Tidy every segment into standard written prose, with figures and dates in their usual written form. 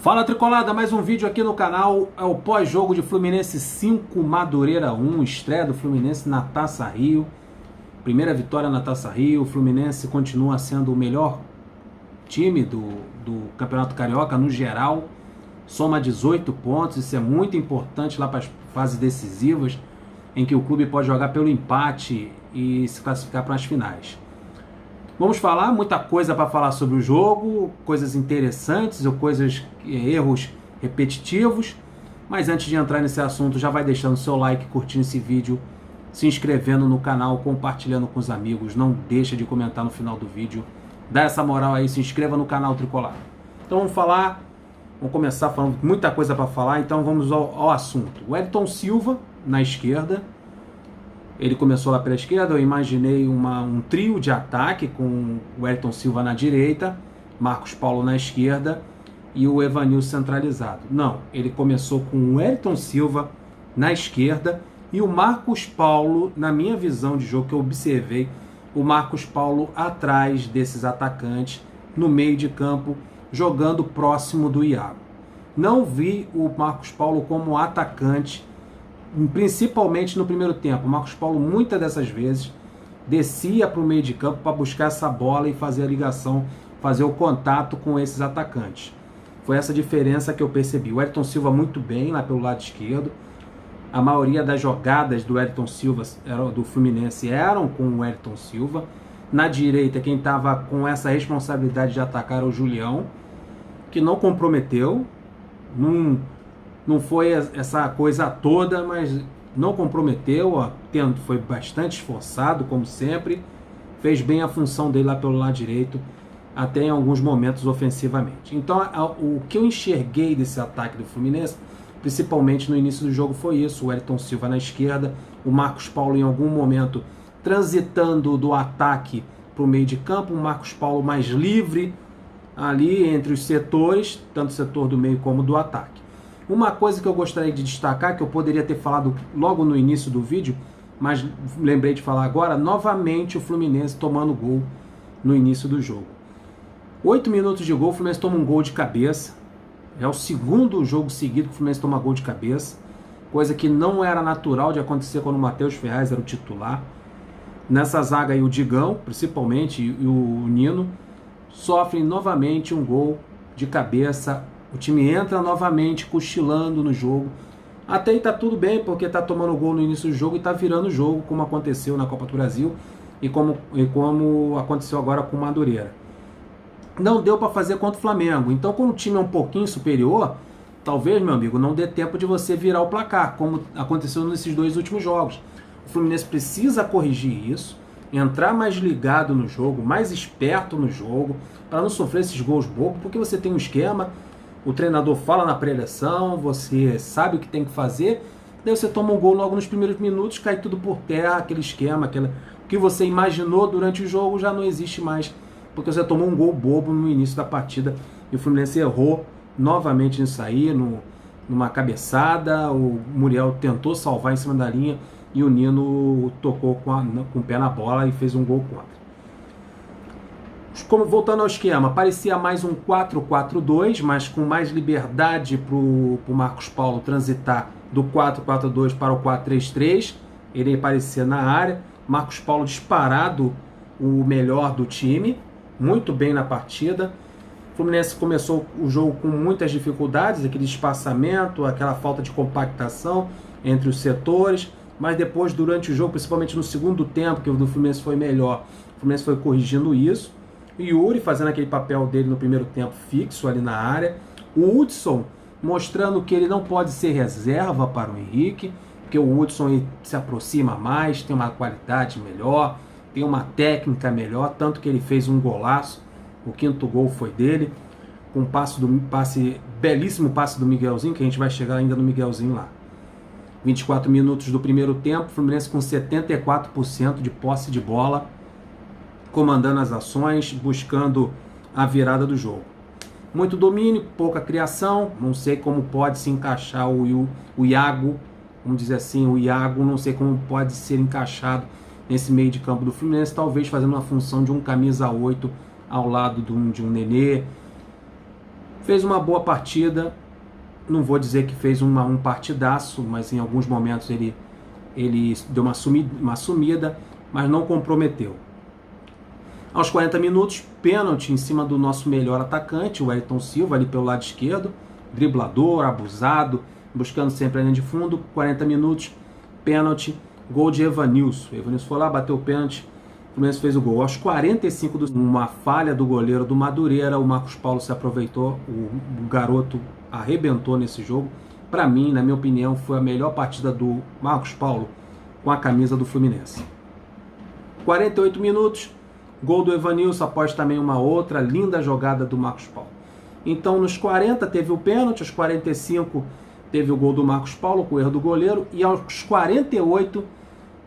Fala Tricolada, mais um vídeo aqui no canal, é o pós-jogo de Fluminense 5, Madureira 1, estreia do Fluminense na Taça Rio, primeira vitória na Taça Rio. O Fluminense continua sendo o melhor time do Campeonato Carioca no geral, soma 18 pontos, isso é muito importante lá para as fases decisivas, em que o clube pode jogar pelo empate e se classificar para as finais. Vamos falar, muita coisa para falar sobre o jogo, coisas interessantes ou erros repetitivos, mas antes de entrar nesse assunto, já vai deixando seu like, curtindo esse vídeo, se inscrevendo no canal, compartilhando com os amigos, não deixa de comentar no final do vídeo, dá essa moral aí, se inscreva no canal Tricolor. Então vamos começar falando muita coisa para falar, então vamos ao assunto. O Wellington Silva na esquerda. Ele começou lá pela esquerda, eu imaginei um trio de ataque com o Wellington Silva na direita, Marcos Paulo na esquerda e o Evanilson centralizado. Não, ele começou com o Wellington Silva na esquerda e o Marcos Paulo, na minha visão de jogo que eu observei, o Marcos Paulo atrás desses atacantes, no meio de campo, jogando próximo do Iago. Não vi o Marcos Paulo como atacante, principalmente no primeiro tempo. O Marcos Paulo muitas dessas vezes descia para o meio de campo para buscar essa bola e fazer a ligação, fazer o contato com esses atacantes. Foi essa diferença que eu percebi. O Wellington Silva muito bem lá pelo lado esquerdo. A maioria das jogadas do Wellington Silva, do Fluminense, eram com o Wellington Silva. Na direita, quem estava com essa responsabilidade de atacar era o Julião, que não comprometeu, não foi essa coisa toda, mas não comprometeu, foi bastante esforçado, como sempre, fez bem a função dele lá pelo lado direito, até em alguns momentos ofensivamente. Então, o que eu enxerguei desse ataque do Fluminense, principalmente no início do jogo, foi isso: o Wellington Silva na esquerda, o Marcos Paulo em algum momento transitando do ataque para o meio de campo, o Marcos Paulo mais livre ali entre os setores, tanto o setor do meio como do ataque. Uma coisa que eu gostaria de destacar, que eu poderia ter falado logo no início do vídeo, mas lembrei de falar agora, novamente o Fluminense tomando gol no início do jogo. 8 minutos de gol, o Fluminense toma um gol de cabeça. É o segundo jogo seguido que o Fluminense toma gol de cabeça, coisa que não era natural de acontecer quando o Matheus Ferraz era o titular. Nessa zaga aí o Digão, principalmente, e o Nino, sofrem novamente um gol de cabeça. O time entra novamente cochilando no jogo. Até aí tá tudo bem, porque tá tomando gol no início do jogo e tá virando o jogo, como aconteceu na Copa do Brasil e como aconteceu agora com o Madureira. Não deu para fazer contra o Flamengo. Então, quando o time é um pouquinho superior, talvez, meu amigo, não dê tempo de você virar o placar, como aconteceu nesses dois últimos jogos. O Fluminense precisa corrigir isso, entrar mais ligado no jogo, mais esperto no jogo, para não sofrer esses gols bobos, porque você tem um esquema. O treinador fala na pré-eleição, você sabe o que tem que fazer, daí você toma um gol logo nos primeiros minutos, cai tudo por terra, aquele esquema, o que você imaginou durante o jogo já não existe mais, porque você tomou um gol bobo no início da partida e o Fluminense errou novamente nisso aí, numa cabeçada. O Muriel tentou salvar em cima da linha e o Nino tocou com o pé na bola e fez um gol contra. Como voltando ao esquema, parecia mais um 4-4-2, mas com mais liberdade para o Marcos Paulo transitar do 4-4-2 para o 4-3-3. Ele aparecia na área. Marcos Paulo disparado o melhor do time, muito bem na partida. O Fluminense começou o jogo com muitas dificuldades, aquele espaçamento, aquela falta de compactação entre os setores, mas depois, durante o jogo, principalmente no segundo tempo, que o do Fluminense foi melhor, o Fluminense foi corrigindo isso. O Yuri fazendo aquele papel dele no primeiro tempo fixo ali na área. O Hudson mostrando que ele não pode ser reserva para o Henrique, porque o Hudson se aproxima mais, tem uma qualidade melhor, tem uma técnica melhor, tanto que ele fez um golaço. O quinto gol foi dele, com um belíssimo passe do Miguelzinho, que a gente vai chegar ainda no Miguelzinho lá. 24 minutos do primeiro tempo, Fluminense com 74% de posse de bola, comandando as ações, buscando a virada do jogo. Muito domínio, pouca criação, não sei como pode se encaixar o Iago, vamos dizer assim, o Iago, não sei como pode ser encaixado nesse meio de campo do Fluminense, talvez fazendo uma função de um camisa 8 ao lado de um Nenê. Fez uma boa partida, não vou dizer que fez um partidaço, mas em alguns momentos ele deu uma sumida, mas não comprometeu. Aos 40 minutos, pênalti em cima do nosso melhor atacante, o Wellington Silva, ali pelo lado esquerdo, driblador, abusado, buscando sempre a linha de fundo. 40 minutos, pênalti, gol de Evanilson. Evanilson foi lá, bateu o pênalti, o Fluminense fez o gol. Aos 45, uma falha do goleiro do Madureira, o Marcos Paulo se aproveitou, o garoto arrebentou nesse jogo. Para mim, na minha opinião, foi a melhor partida do Marcos Paulo com a camisa do Fluminense. 48 minutos, gol do Evanilson após também uma outra linda jogada do Marcos Paulo. Então, nos 40 teve o pênalti, aos 45 teve o gol do Marcos Paulo com o erro do goleiro, e aos 48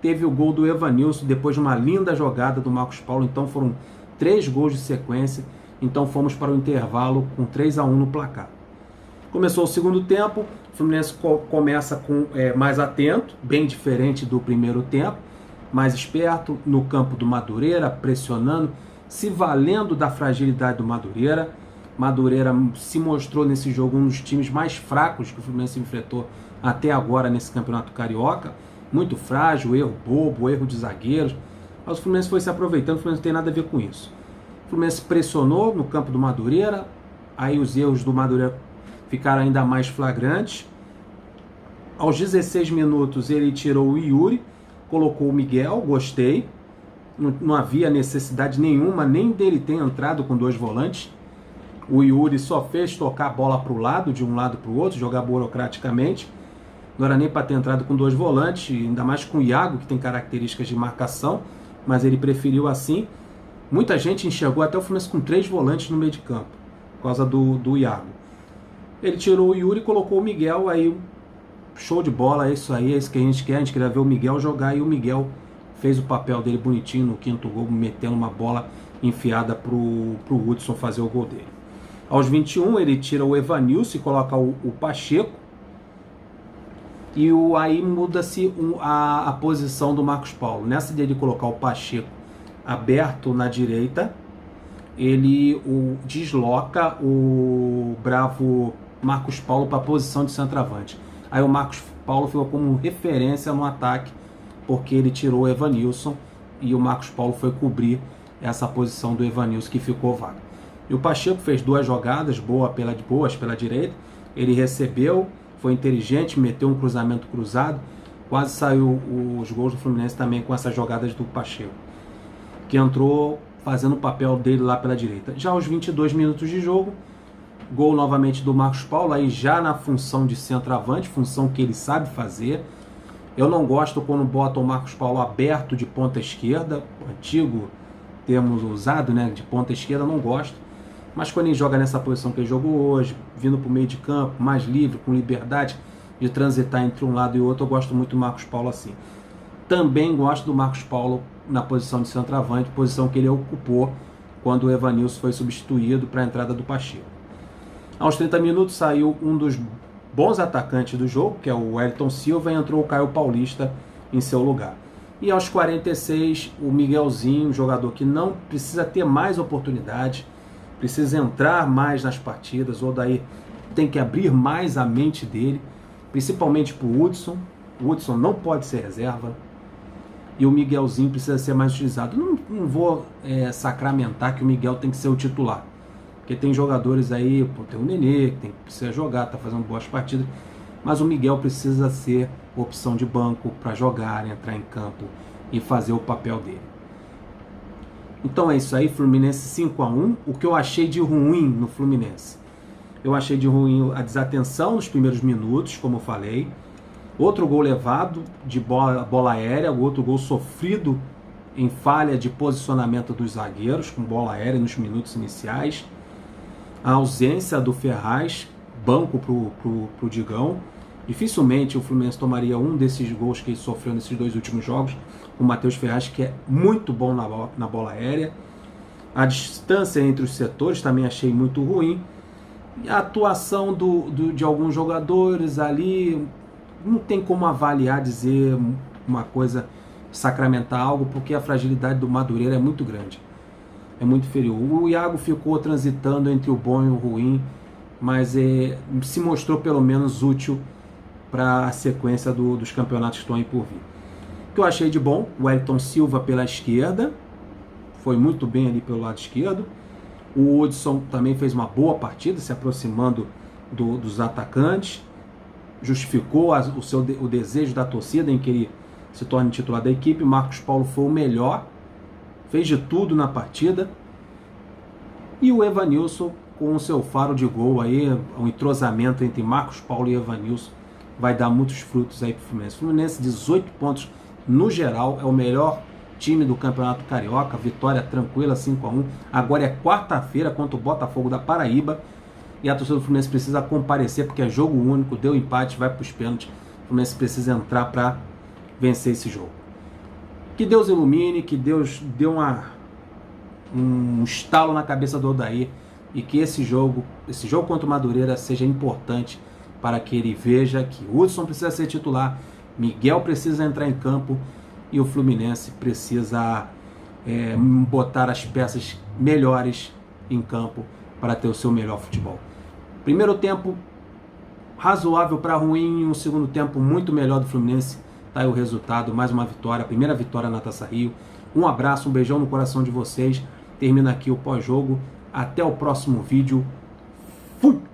teve o gol do Evanilson depois de uma linda jogada do Marcos Paulo. Então foram 3 gols de sequência. Então fomos para o intervalo com 3-1 no placar. Começou o segundo tempo, o Fluminense começa mais atento, bem diferente do primeiro tempo, mais esperto no campo do Madureira, pressionando, se valendo da fragilidade do Madureira. Madureira se mostrou nesse jogo um dos times mais fracos que o Fluminense enfrentou até agora nesse campeonato carioca. Muito frágil, erro bobo, erro de zagueiros. Mas o Fluminense foi se aproveitando, o Fluminense não tem nada a ver com isso. O Fluminense pressionou no campo do Madureira, aí os erros do Madureira ficaram ainda mais flagrantes. Aos 16 minutos ele tirou o Yuri, colocou o Miguel, gostei. Não havia necessidade nenhuma nem dele ter entrado com 2 volantes. O Yuri só fez tocar a bola para o lado, de um lado para o outro, jogar burocraticamente. Não era nem para ter entrado com 2 volantes, ainda mais com o Iago, que tem características de marcação, mas ele preferiu assim. Muita gente enxergou até o Fluminense com 3 volantes no meio de campo, por causa do Iago. Ele tirou o Yuri e colocou o Miguel, aí show de bola, é isso aí, é isso que a gente queria ver o Miguel jogar, e o Miguel fez o papel dele bonitinho no 5º gol, metendo uma bola enfiada pro Hudson fazer o gol dele. Aos 21 ele tira o Evanilson e coloca o Pacheco, e aí muda-se a posição do Marcos Paulo. Nessa de ele colocar o Pacheco aberto na direita, ele desloca o bravo Marcos Paulo para a posição de centroavante. Aí o Marcos Paulo ficou como referência no ataque, porque ele tirou o Evanilson e o Marcos Paulo foi cobrir essa posição do Evanilson que ficou vaga. E o Pacheco fez 2 jogadas boas pela direita, ele recebeu, foi inteligente, meteu um cruzamento cruzado, quase saiu os gols do Fluminense também com essas jogadas do Pacheco, que entrou fazendo o papel dele lá pela direita. Já aos 22 minutos de jogo, gol novamente do Marcos Paulo, aí já na função de centroavante, função que ele sabe fazer. Eu não gosto quando botam o Marcos Paulo aberto de ponta esquerda, o antigo termo usado, né, de ponta esquerda, não gosto. Mas quando ele joga nessa posição que ele jogou hoje, vindo para o meio de campo, mais livre, com liberdade de transitar entre um lado e outro, eu gosto muito do Marcos Paulo assim. Também gosto do Marcos Paulo na posição de centroavante, posição que ele ocupou quando o Evanilson foi substituído para a entrada do Pacheco. Aos 30 minutos saiu um dos bons atacantes do jogo, que é o Wellington Silva, e entrou o Caio Paulista em seu lugar. E aos 46, o Miguelzinho, um jogador que não precisa ter mais oportunidade, precisa entrar mais nas partidas, ou daí tem que abrir mais a mente dele, principalmente para o Hudson. O Hudson não pode ser reserva, e o Miguelzinho precisa ser mais utilizado. Não vou sacramentar que o Miguel tem que ser o titular, porque tem jogadores aí, tem o Nenê, que precisa jogar, está fazendo boas partidas, mas o Miguel precisa ser opção de banco para jogar, entrar em campo e fazer o papel dele. Então é isso aí, Fluminense 5-1. O que eu achei de ruim no Fluminense? Eu achei de ruim a desatenção nos primeiros minutos, como eu falei. Outro gol levado de bola aérea, o outro gol sofrido em falha de posicionamento dos zagueiros, com bola aérea nos minutos iniciais. A ausência do Ferraz, banco pro Digão. Dificilmente o Fluminense tomaria um desses gols que ele sofreu nesses 2 últimos jogos. O Matheus Ferraz, que é muito bom na bola aérea. A distância entre os setores também achei muito ruim. E a atuação de alguns jogadores ali, não tem como avaliar, dizer uma coisa, sacramentar algo, porque a fragilidade do Madureira é muito grande. É muito inferior. O Iago ficou transitando entre o bom e o ruim. mas se mostrou pelo menos útil para a sequência dos campeonatos que estão aí por vir. O que eu achei de bom, o Wellington Silva pela esquerda, foi muito bem ali pelo lado esquerdo. O Hudson também fez uma boa partida, se aproximando dos atacantes, justificou o desejo da torcida em que ele se torne titular da equipe. Marcos Paulo foi o melhor, fez de tudo na partida. E o Evanilson, com o seu faro de gol aí, um entrosamento entre Marcos Paulo e Evanilson, vai dar muitos frutos aí pro Fluminense. Fluminense 18 pontos no geral, é o melhor time do Campeonato Carioca, vitória tranquila, 5-1. Agora é quarta-feira contra o Botafogo da Paraíba, e a torcida do Fluminense precisa comparecer, porque é jogo único, deu empate, vai para os pênaltis. O Fluminense precisa entrar para vencer esse jogo. Que Deus ilumine, que Deus dê um estalo na cabeça do Odair, e que esse jogo contra o Madureira seja importante para que ele veja que o Hudson precisa ser titular, Miguel precisa entrar em campo e o Fluminense precisa botar as peças melhores em campo para ter o seu melhor futebol. Primeiro tempo razoável para ruim, um segundo tempo muito melhor do Fluminense. Tá aí o resultado, mais uma vitória, primeira vitória na Taça Rio. Um abraço, um beijão no coração de vocês. Termina aqui o pós-jogo. Até o próximo vídeo. Fui!